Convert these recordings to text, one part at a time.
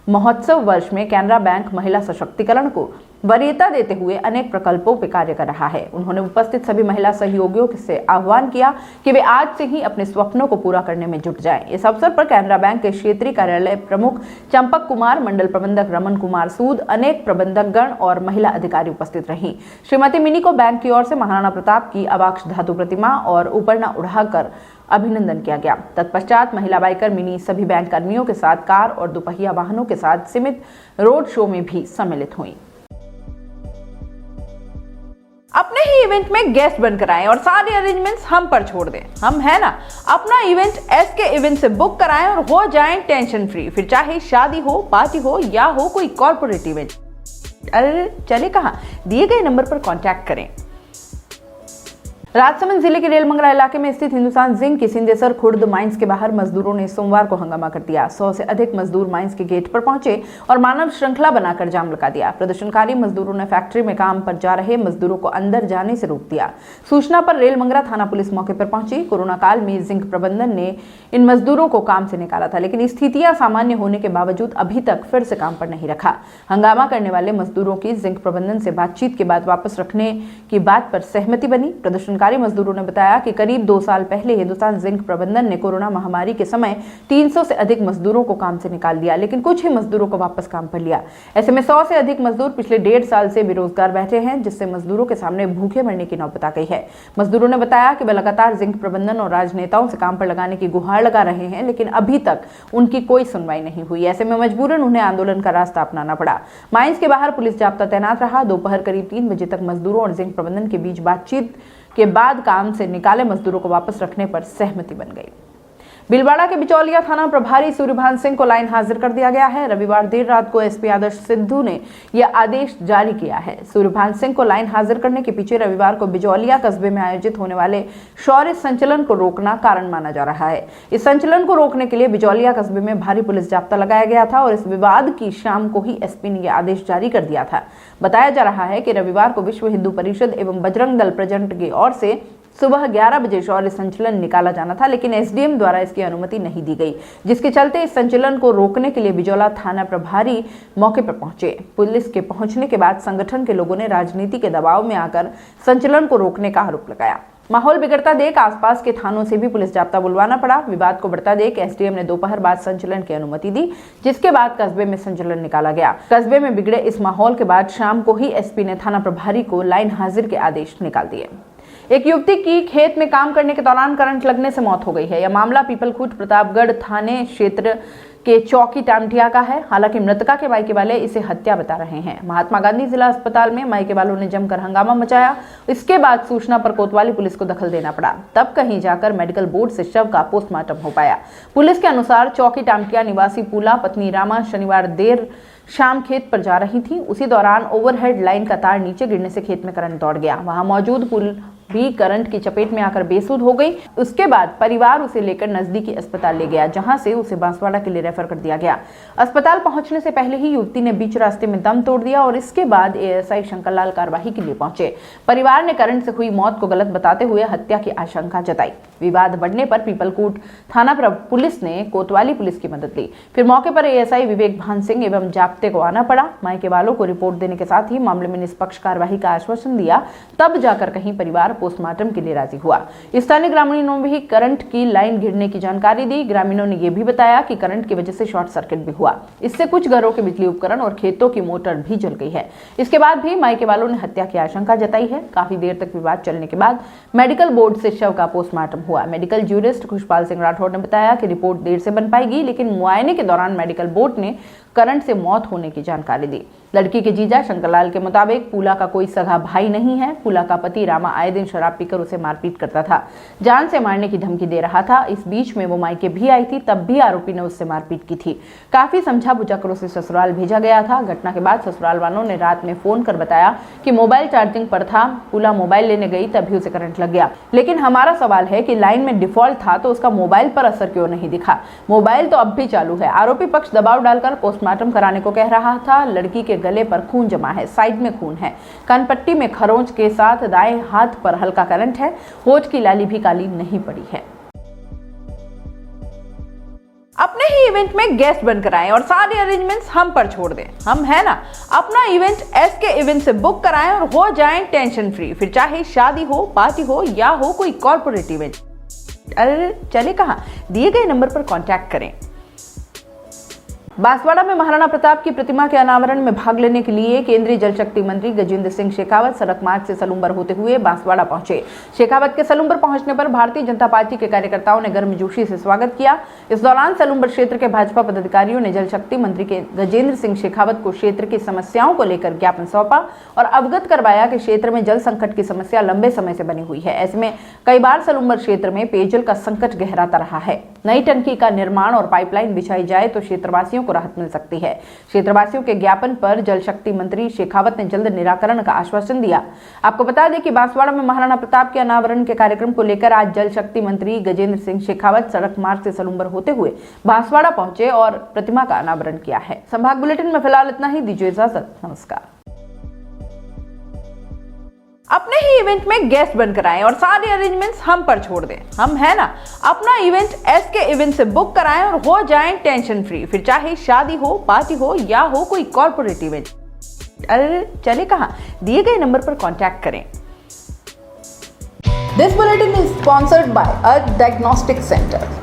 महोत्सव वर्ष में कैनरा बैंक महिला सशक्तिकरण को वरीयता देते हुए अनेक प्रकल्पों पर कार्य कर रहा है। उन्होंने उपस्थित सभी महिला सहयोगियों से आह्वान किया कि वे आज से ही अपने स्वप्नों को पूरा करने में जुट जाएं। इस अवसर पर कैनरा बैंक के क्षेत्रीय कार्यालय प्रमुख चंपक कुमार, मंडल प्रबंधक रमन कुमार सूद, अनेक प्रबंधकगण और महिला अधिकारी उपस्थित रहीं। श्रीमती मिनी को बैंक की ओर से महाराणा प्रताप की अवाक्ष धातु प्रतिमा और उपरना उड़ाकर अभिनंदन किया गया। तत्पश्चात महिला बाइकर मिनी सभी बैंक कर्मियों के साथ कार और दोपहिया वाहनों के साथ सीमित रोड शो में भी सम्मिलित हुई। अपने ही इवेंट में गेस्ट बनकर आएं और सारे अरेंजमेंट्स हम पर छोड़ दें। हम है ना, अपना इवेंट एसके इवेंट से बुक कराएं और हो जाएं टेंशन फ्री। फिर चाहे शादी हो, पार्टी हो या हो कोई कॉर्पोरेट इवेंट। अरे चले कहां, दिए गए नंबर पर कांटेक्ट करें। राजसमंद जिले के रेलमंगरा इलाके में स्थित हिंदुस्तान जिंक की सिंदेसर खुर्द माइंस के बाहर मजदूरों ने सोमवार को हंगामा कर दिया। 100 से अधिक मजदूर माइंस के गेट पर पहुंचे और मानव श्रृंखला बनाकर जाम लगा दिया। प्रदर्शनकारी मजदूरों ने फैक्ट्री में काम पर जा रहे मजदूरों को अंदर जाने से रोक दिया। सूचना पर रेलमंगरा थाना पुलिस मौके पर पहुंची। कोरोना काल में जिंक प्रबंधन ने इन मजदूरों को काम से निकाला था, लेकिन स्थितियां सामान्य होने के बावजूद अभी तक फिर से काम पर नहीं रखा। हंगामा करने वाले मजदूरों की जिंक प्रबंधन से बातचीत के बाद वापस रखने की बात पर सहमति बनी। प्रदर्शनकारी मजदूरों ने बताया कि करीब 2 साल पहले हिंदुस्तान जिंक प्रबंधन ने कोरोना महामारी के समय 300 से अधिक मजदूरों को काम से निकाल दिया, लेकिन कुछ ही मजदूरों को वापस काम पर लिया। ऐसे में 100 से अधिक मजदूर पिछले 1.5 साल से बेरोजगार बैठे हैं, जिससे मजदूरों के सामने भूखे मरने की नौबत आ गई है। मजदूरों ने बताया कि वे लगातार जिंक प्रबंधन और राजनेताओं से काम पर लगाने की गुहार लगा रहे हैं, लेकिन अभी तक उनकी कोई सुनवाई नहीं हुई। ऐसे में मजबूरन उन्हें आंदोलन का रास्ता अपनाना पड़ा। माइंस के बाहर पुलिस जाब्ता तैनात रहा। दोपहर करीब 3 बजे तक मजदूरों और जिंक प्रबंधन के बीच बातचीत के बाद काम से निकाले मजदूरों को वापस रखने पर सहमति बन गई। बिलवाड़ा के बिचौलिया थाना प्रभारी सूर्यभान सिंह को लाइन हाजिर कर दिया गया है। रविवार देर रात को एसपी आदर्श सिद्धू ने यह आदेश जारी किया है। सूर्यभान सिंह को लाइन हाजिर करने के पीछे रविवार को बिचौलिया कस्बे में आयोजित होने वाले शौर्य संचलन को रोकना कारण माना जा रहा है। इस संचलन को रोकने के लिए बिचौलिया कस्बे में भारी पुलिस जाब्ता लगाया गया था और इस विवाद की शाम को ही एसपी ने यह आदेश जारी कर दिया था। बताया जा रहा है कि रविवार को विश्व हिंदू परिषद एवं बजरंग दल प्रजंट की ओर से सुबह 11 बजे शौर्य संचलन निकाला जाना था, लेकिन एसडीएम द्वारा इसकी अनुमति नहीं दी गई, जिसके चलते इस संचलन को रोकने के लिए बिजौला थाना प्रभारी मौके पर पहुंचे। पुलिस के पहुंचने के बाद संगठन के लोगों ने राजनीति के दबाव में आकर संचलन को रोकने का आरोप लगाया। माहौल बिगड़ता देख आसपास के थानों से भी पुलिस जाब्ता बुलवाना पड़ा। विवाद को बढ़ता देख एसडीएम ने दोपहर बाद संचलन की अनुमति दी, जिसके बाद कस्बे में संचलन निकाला गया। कस्बे में बिगड़े इस माहौल के बाद शाम को ही एसपी ने थाना प्रभारी को लाइन हाजिर के आदेश निकाल दिए। एक युवती की खेत में काम करने के दौरान करंट लगने से मौत हो गई है। यह मामला पीपलखूट प्रतापगढ़ थाने क्षेत्र के चौकी टामटिया का है। हालांकि मृतका के मायके वाले इसे हत्या बता रहे हैं। महात्मा गांधी जिला अस्पताल में मायके वालों ने जमकर हंगामा मचाया। इसके बाद सूचना पर कोतवाली पुलिस को दखल देना पड़ा, तब कहीं जाकर मेडिकल बोर्ड से शव का पोस्टमार्टम हो पाया। पुलिस के अनुसार चौकी टामटिया निवासी पूला पत्नी रामा शनिवार देर शाम खेत पर जा रही थी। उसी दौरान ओवरहेड लाइन का तार नीचे गिरने से खेत में करंट दौड़ गया। वहां मौजूद पुल भी करंट की चपेट में आकर बेसुध हो गई। उसके बाद परिवार उसे लेकर नजदीकी अस्पताल ले गया, जहां से उसे बांसवाड़ा के लिए रेफर कर दिया गया। अस्पताल पहुंचने से पहले ही युवती ने बीच रास्ते में दम तोड़ दिया और इसके बाद एएसआई शंकरलाल कार्रवाई के लिए पहुंचे। परिवार ने करंट से हुई मौत को गलत बताते हुए हत्या की आशंका जताई। विवाद बढ़ने पर पीपलकूट थाना पुलिस ने कोतवाली पुलिस की मदद ली। फिर मौके पर एएसआई विवेक भान सिंह एवं जाब्ते को आना पड़ा। मायके वालों को रिपोर्ट देने के साथ ही मामले में निष्पक्ष कार्यवाही का आश्वासन दिया, तब जाकर कहीं परिवार पोस्टमार्टम के लिए राजी हुआ। स्थानीय ग्रामीणों ने भी करंट की लाइन गिरने की जानकारी दी। ग्रामीणों ने यह भी बताया कि करंट की वजह से शॉर्ट सर्किट भी हुआ। इससे कुछ घरों के बिजली उपकरण और खेतों की मोटर भी जल गई है। इसके बाद भी मायके वालों ने हत्या की आशंका जताई है। काफी देर तक विवाद चलने के बाद मेडिकल बोर्ड से शव का पोस्टमार्टम हुआ। मेडिकल ज्यूरिस्ट खुशपाल सिंह राठौर ने बताया कि रिपोर्ट देर से बन पाएगी, लेकिन मुआयने के दौरान मेडिकल बोर्ड ने करंट से मौत होने की जानकारी दी। लड़की के जीजा शंकरलाल के मुताबिक पूला का कोई सगा भाई नहीं है। पूला का पति रामा आए दिन शराब पीकर उसे मारपीट करता था, जान से मारने की धमकी दे रहा था। इस बीच में वो मायके भी आई थी, तब भी आरोपी ने उससे मारपीट की थी। काफी समझा बुझाकर उसे ससुराल भेजा गया था। घटना के बाद ससुराल वालों ने रात में फोन कर बताया कि मोबाइल चार्जिंग पर था। पूला मोबाइल लेने गई, तभी उसे करंट लग गया। लेकिन हमारा सवाल है कि लाइन में डिफॉल्ट था तो उसका मोबाइल पर असर क्यों नहीं दिखा? मोबाइल तो अब भी चालू है। आरोपी पक्ष दबाव डालकर पोस्टमार्टम कराने को कह रहा था। लड़की के गले पर खून जमा है, साइड में खून है, कानपट्टी में खरोंच के साथ दाएं हाथ पर हल्का करंट है। होठ की लाली भी काली नहीं पड़ी है। अपने ही इवेंट में गेस्ट बनकर आएं और सारे अरेंजमेंट्स हम पर छोड़ दें। हम है ना, अपना इवेंट SK इवेंट से बुक कराएं और हो जाएं टेंशन फ्री। फिर चाहे शादी हो, पार्टी हो या हो कोई कॉर्पोरेट इवेंट। अरे चले कहां, दिए गए नंबर पर कांटेक्ट करें। बांसवाड़ा में महाराणा प्रताप की प्रतिमा के अनावरण में भाग लेने के लिए केंद्रीय जल शक्ति मंत्री गजेंद्र सिंह शेखावत सड़क मार्ग से सलूम्बर होते हुए बांसवाड़ा पहुंचे। शेखावत के सलूम्बर पहुंचने पर भारतीय जनता पार्टी के कार्यकर्ताओं ने गर्मजोशी से स्वागत किया। इस दौरान सलूम्बर क्षेत्र के भाजपा पदाधिकारियों ने जल शक्ति मंत्री के गजेंद्र सिंह शेखावत को क्षेत्र की समस्याओं को लेकर ज्ञापन सौंपा और अवगत करवाया कि क्षेत्र में जल संकट की समस्या लंबे समय से बनी हुई है। ऐसे में कई बार सलूम्बर क्षेत्र में पेयजल का संकट गहराता रहा है। नई टंकी का निर्माण और पाइपलाइन बिछाई जाए तो क्षेत्रवासियों को राहत मिल सकती है। क्षेत्रवासियों के ज्ञापन पर जल शक्ति मंत्री शेखावत ने जल्द निराकरण का आश्वासन दिया। आपको बता दें कि बांसवाड़ा में महाराणा प्रताप के अनावरण के कार्यक्रम को लेकर आज जल शक्ति मंत्री गजेंद्र सिंह शेखावत सड़क मार्ग से सलूम्बर होते हुए बांसवाड़ा पहुंचे और प्रतिमा का अनावरण किया है। संभाग बुलेटिन में फिलहाल इतना ही। दीजिए इजाजत, नमस्कार। अपने ही इवेंट में गेस्ट बनकर आएं और सारे अरेंजमेंट्स हम पर छोड़ दें। हम है ना, अपना इवेंट SK इवेंट से बुक कराएं और हो जाएं टेंशन फ्री। फिर चाहे शादी हो, पार्टी हो या हो कोई कॉर्पोरेट इवेंट। अरे चले कहां, दिए गए नंबर पर कांटेक्ट करें। This bulletin is sponsored by earth diagnostic centre.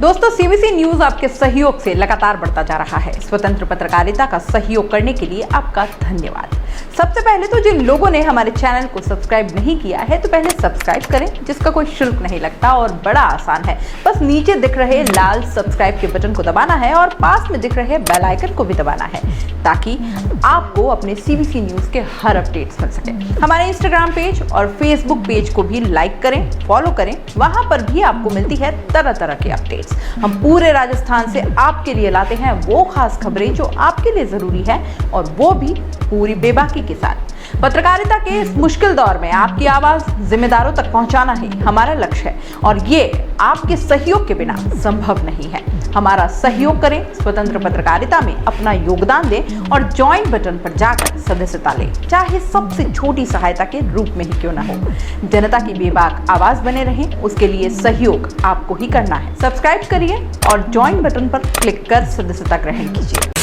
दोस्तों, CBC न्यूज आपके सहयोग से लगातार बढ़ता जा रहा है। स्वतंत्र पत्रकारिता का सहयोग करने के लिए आपका धन्यवाद। सबसे पहले तो जिन लोगों ने हमारे चैनल को सब्सक्राइब नहीं किया है तो पहले सब्सक्राइब करें, जिसका कोई शुल्क नहीं लगता और बड़ा आसान है। बस नीचे दिख रहे लाल सब्सक्राइब के बटन को दबाना है और पास में दिख रहे बेल आइकन को भी दबाना है ताकि आपको अपने CBC न्यूज के हर अपडेट्स मिल सके। हमारे इंस्टाग्राम पेज और फेसबुक पेज को भी लाइक करें, फॉलो करें। वहां पर भी आपको मिलती है तरह तरह की अपडेट्स। हम पूरे राजस्थान से आपके लिए लाते हैं वो खास खबरें जो आपके लिए जरूरी है और वो भी पूरी बेबाकी के साथ। पत्रकारिता के इस मुश्किल दौर में आपकी आवाज जिम्मेदारों तक पहुंचाना ही हमारा लक्ष्य है और ये आपके सहयोग के बिना संभव नहीं है। हमारा सहयोग करें, स्वतंत्र पत्रकारिता में अपना योगदान दें और ज्वाइन बटन पर जाकर सदस्यता लें, चाहे सबसे छोटी सहायता के रूप में ही क्यों न हो। जनता की बेबाक आवाज बने रहें, उसके लिए सहयोग आपको ही करना है। सब्सक्राइब करिए और ज्वाइन बटन पर क्लिक कर सदस्यता ग्रहण कीजिए।